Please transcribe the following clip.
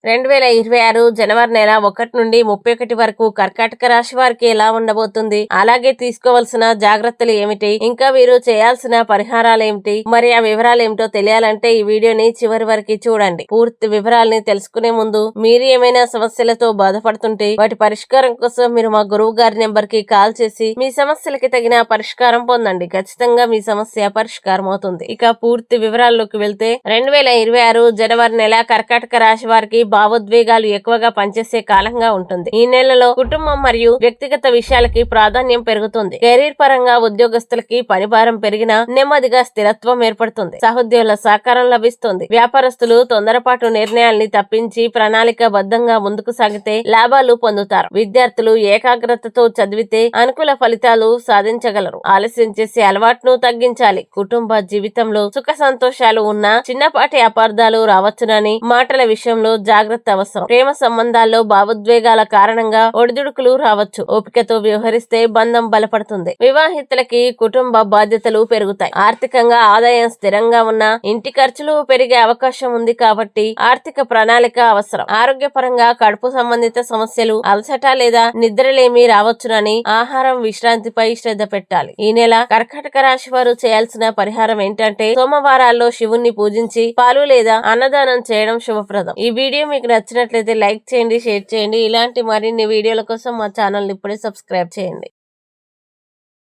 2026 జనవరి నెల 1 నుండి 31 వరకు కర్కాటక రాశి వారికి ఎలా ఉండబోతుంది, అలాగే తీసుకోవాల్సిన జాగ్రత్తలు ఏమిటి, ఇంకా వీరు చేయాల్సిన పరిహారాలు ఏమిటి, మరి ఆ వివరాలు ఏమిటో తెలియాలంటే ఈ వీడియోని చివరి వరకు చూడండి. పూర్తి వివరాలని తెలుసుకునే ముందు మీరు ఏమైనా సమస్యలతో బాధపడుతుంటే వాటి పరిష్కారం కోసం మీరు మా గురువు గారి నెంబర్ కి కాల్ చేసి మీ సమస్యలకి తగిన పరిష్కారం పొందండి. ఖచ్చితంగా మీ సమస్య పరిష్కారం అవుతుంది. ఇక పూర్తి వివరాల్లోకి వెళ్తే 2026 జనవరి నెల కర్కాటక రాశి వారికి భావోద్వేగాలు ఎక్కువగా పనిచేసే కాలంగా ఉంటుంది. ఈ నెలలో కుటుంబం మరియు వ్యక్తిగత విషయాలకి ప్రాధాన్యం పెరుగుతుంది. కెరీర్ పరంగా ఉద్యోగస్తులకి పని భారం పెరిగినా నెమ్మదిగా స్థిరత్వం ఏర్పడుతుంది. సహోద్యోగుల సహకారం లభిస్తుంది. వ్యాపారస్తులు తొందరపాటు నిర్ణయాల్ని తప్పించి ప్రణాళిక బద్ధంగా ముందుకు సాగితే లాభాలు పొందుతారు. విద్యార్థులు ఏకాగ్రతతో చదివితే అనుకూల ఫలితాలు సాధించగలరు. ఆలస్యం చేసే అలవాటును తగ్గించాలి. కుటుంబ జీవితంలో సుఖ సంతోషాలు ఉన్నా చిన్నపాటి అపార్థాలు రావచ్చునని మాటల విషయంలో జాగ్రత్త అవసరం. ప్రేమ సంబంధాల్లో భావోద్వేగాల కారణంగా ఒడిదుడుకులు రావచ్చు. ఓపికతో వ్యవహరిస్తే బంధం బలపడుతుంది. వివాహితులకి కుటుంబ బాధ్యతలు పెరుగుతాయి. ఆర్థికంగా ఆదాయం స్థిరంగా ఉన్నా ఇంటి ఖర్చులు పెరిగే అవకాశం ఉంది కాబట్టి ఆర్థిక ప్రణాళిక అవసరం. ఆరోగ్యపరంగా కడుపు సంబంధిత సమస్యలు, అలసట లేదా నిద్రలేమి రావచ్చునని ఆహారం, విశ్రాంతిపై శ్రద్ధ పెట్టాలి. ఈ నెల కర్కాటక రాశి వారు చేయాల్సిన పరిహారం ఏంటంటే సోమవారాల్లో శివుణ్ణి పూజించి పాలు లేదా అన్నదానం చేయడం శుభప్రదం. ఈ వీడియో మీకు నచ్చినట్లయితే లైక్ చేయండి, షేర్ చేయండి. ఇలాంటి మరిన్ని వీడియోల కోసం మా ఛానల్ ఇప్పుడే సబ్స్క్రైబ్ చేయండి.